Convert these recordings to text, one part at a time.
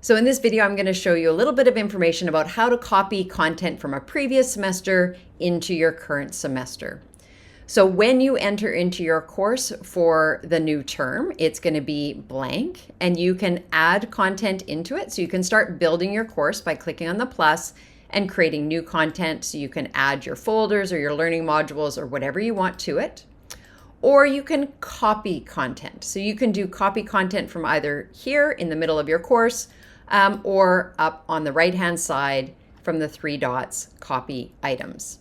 So in this video, I'm going to show you a little bit of information about how to copy content from a previous semester into your current semester. So when you enter into your course for the new term, it's going to be blank and you can add content into it. So you can start building your course by clicking on the plus and creating new content. So you can add your folders or your learning modules or whatever you want to it. Or you can copy content. So you can do copy content from either here in the middle of your course or up on the right-hand side from the 3 dots, copy items.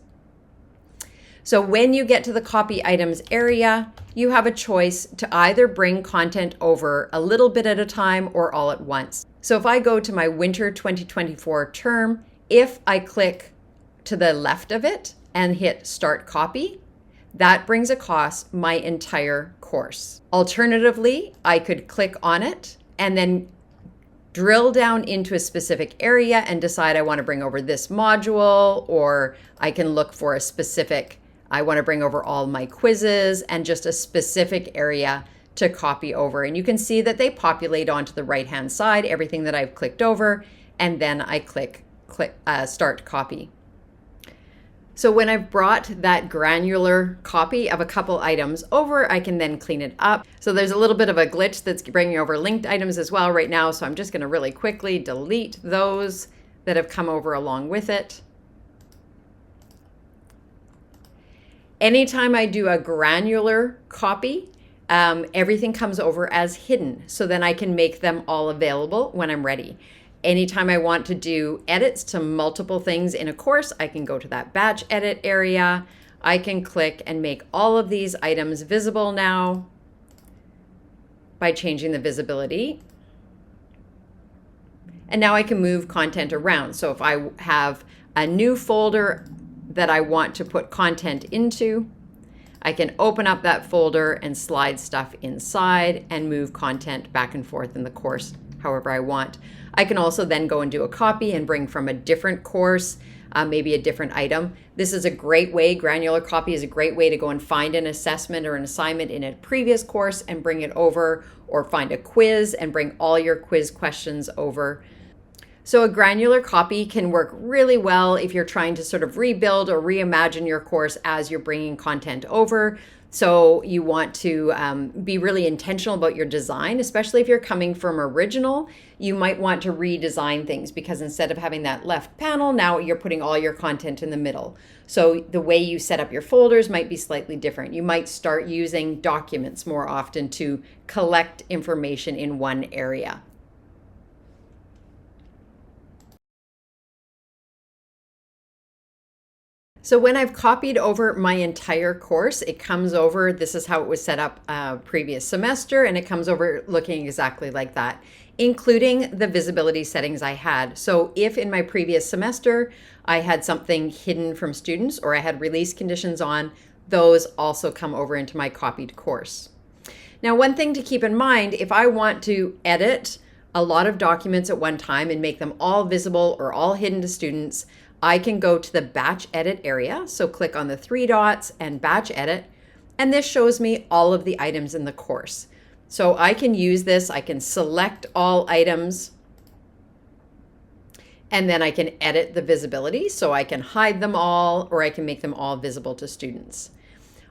So when you get to the copy items area, you have a choice to either bring content over a little bit at a time or all at once. So if I go to my winter 2024 term, if I click to the left of it and hit start copy, that brings across my entire course. Alternatively, I could click on it and then drill down into a specific area and decide I want to bring over this module, or I can look for a specific, I want to bring over all my quizzes and just a specific area to copy over. And you can see that they populate onto the right-hand side, everything that I've clicked over, and then I click start copy. So when I've brought that granular copy of a couple items over, I can then clean it up. So there's a little bit of a glitch that's bringing over linked items as well right now. So I'm just going to really quickly delete those that have come over along with it. Anytime I do a granular copy, everything comes over as hidden. So then I can make them all available when I'm ready. Anytime I want to do edits to multiple things in a course, I can go to that batch edit area. I can click and make all of these items visible now by changing the visibility. And now I can move content around. So if I have a new folder that I want to put content into, I can open up that folder and slide stuff inside and move content back and forth in the course however I want. I can also then go and do a copy and bring from a different course, maybe a different item. This is a great way, granular copy is a great way to go and find an assessment or an assignment in a previous course and bring it over, or find a quiz and bring all your quiz questions over. So a granular copy can work really well if you're trying to sort of rebuild or reimagine your course as you're bringing content over. So you want to be really intentional about your design, especially if you're coming from original. You might want to redesign things because instead of having that left panel, now you're putting all your content in the middle. So the way you set up your folders might be slightly different. You might start using documents more often to collect information in one area. So when I've copied over my entire course, it comes over, this is how it was set up previous semester, and it comes over looking exactly like that, including the visibility settings I had. So if in my previous semester I had something hidden from students or I had release conditions on, those also come over into my copied course. Now, one thing to keep in mind, if I want to edit a lot of documents at one time and make them all visible or all hidden to students, I can go to the batch edit area. So click on the 3 dots and batch edit, and this shows me all of the items in the course. So I can use this, I can select all items, and then I can edit the visibility. So I can hide them all, or I can make them all visible to students.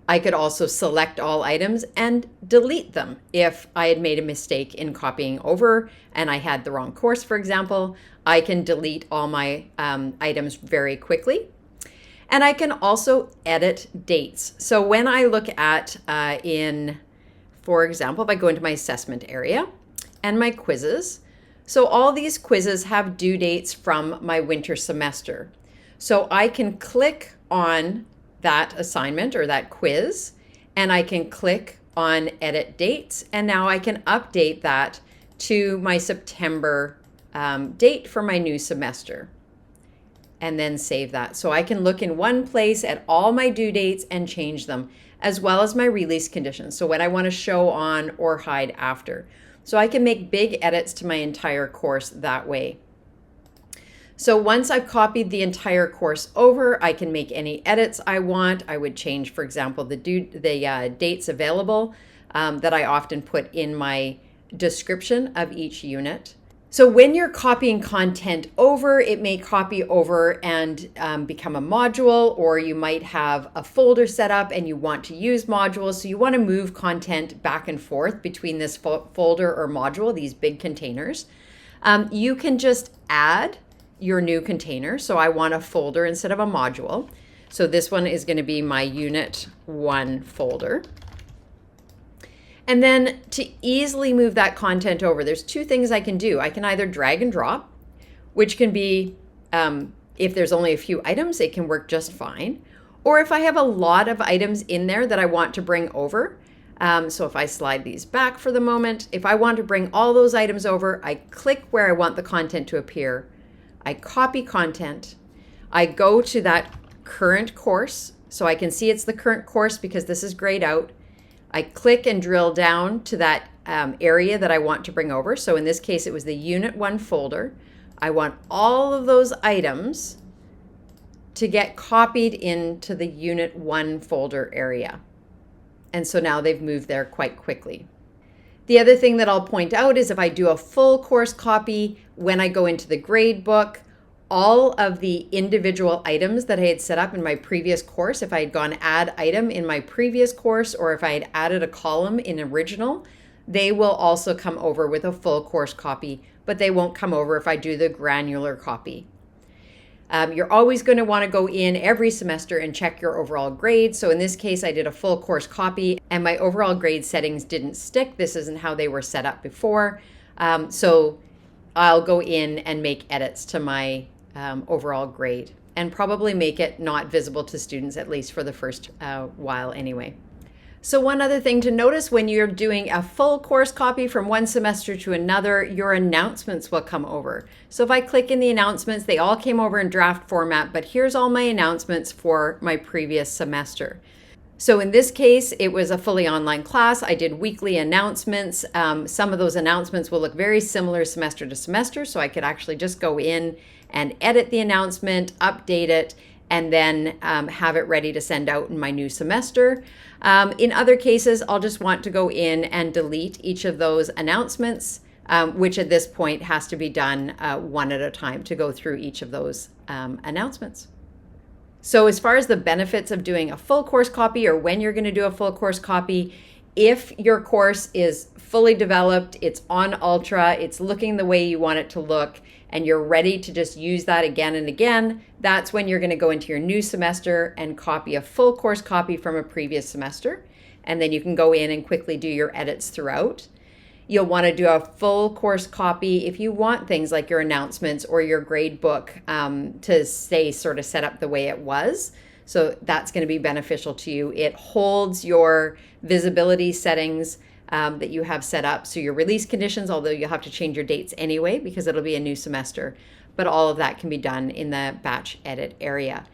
I could also select all items and delete them if I had made a mistake in copying over and I had the wrong course, for example. I can delete all my items very quickly. And I can also edit dates. So when I look at for example, if I go into my assessment area and my quizzes, so all these quizzes have due dates from my winter semester. So I can click on that assignment or that quiz, and I can click on edit dates, and now I can update that to my September date for my new semester, and then save that. So I can look in one place at all my due dates and change them, as well as my release conditions. So when I want to show on or hide after. So I can make big edits to my entire course that way. So once I've copied the entire course over, I can make any edits I want. I would change, for example, the dates available that I often put in my description of each unit. So when you're copying content over, it may copy over and become a module, or you might have a folder set up and you want to use modules. So you want to move content back and forth between this folder or module, these big containers. You can just add your new container. So I want a folder instead of a module. So this one is going to be my Unit 1 folder. And then to easily move that content over, there's two things I can do. I can either drag and drop, which can be, if there's only a few items, it can work just fine. Or if I have a lot of items in there that I want to bring over, so if I slide these back for the moment, if I want to bring all those items over, I click where I want the content to appear. I copy content. I go to that current course, so I can see it's the current course because this is grayed out. I click and drill down to that area that I want to bring over. So in this case, it was the Unit 1 folder. I want all of those items to get copied into the Unit 1 folder area. And so now they've moved there quite quickly. The other thing that I'll point out is if I do a full course copy, when I go into the grade book, all of the individual items that I had set up in my previous course, if I had gone add item in my previous course, or if I had added a column in original, they will also come over with a full course copy, but they won't come over if I do the granular copy. You're always going to want to go in every semester and check your overall grade. So in this case, I did a full course copy and my overall grade settings didn't stick. This isn't how they were set up before. So I'll go in and make edits to my overall grade and probably make it not visible to students, at least for the first while anyway. So one other thing to notice when you're doing a full course copy from one semester to another, your announcements will come over. So if I click in the announcements, they all came over in draft format, but here's all my announcements for my previous semester. So in this case, it was a fully online class. I did weekly announcements. Some of those announcements will look very similar semester to semester, so I could actually just go in and edit the announcement, update it, and then have it ready to send out in my new semester. In other cases, I'll just want to go in and delete each of those announcements, which at this point has to be done one at a time to go through each of those announcements. So as far as the benefits of doing a full course copy or when you're going to do a full course copy, if your course is fully developed, it's on Ultra, it's looking the way you want it to look, and you're ready to just use that again and again, that's when you're going to go into your new semester and copy a full course copy from a previous semester. And then you can go in and quickly do your edits throughout. You'll want to do a full course copy if you want things like your announcements or your grade book to stay sort of set up the way it was. So that's going to be beneficial to you. It holds your visibility settings that you have set up. So your release conditions, although you'll have to change your dates anyway because it'll be a new semester, but all of that can be done in the batch edit area.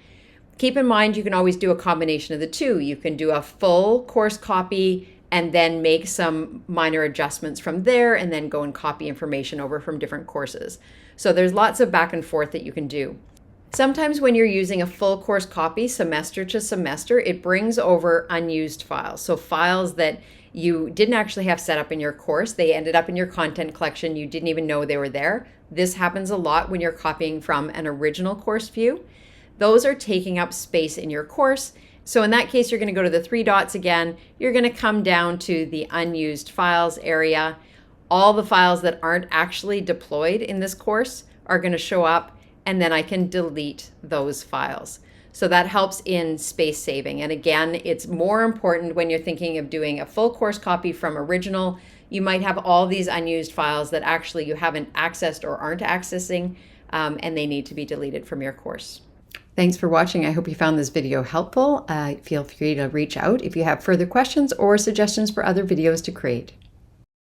Keep in mind, you can always do a combination of the two. You can do a full course copy and then make some minor adjustments from there and then go and copy information over from different courses. So there's lots of back and forth that you can do. Sometimes when you're using a full course copy semester to semester, it brings over unused files. So files that you didn't actually have set up in your course, they ended up in your content collection, you didn't even know they were there. This happens a lot when you're copying from an original course view. Those are taking up space in your course. So in that case, you're going to go to the three dots again. You're going to come down to the unused files area. All the files that aren't actually deployed in this course are going to show up, and then I can delete those files. So that helps in space saving. And again, it's more important when you're thinking of doing a full course copy from original. You might have all these unused files that actually you haven't accessed or aren't accessing, and they need to be deleted from your course. Thanks for watching. I hope you found this video helpful. Feel free to reach out if you have further questions or suggestions for other videos to create.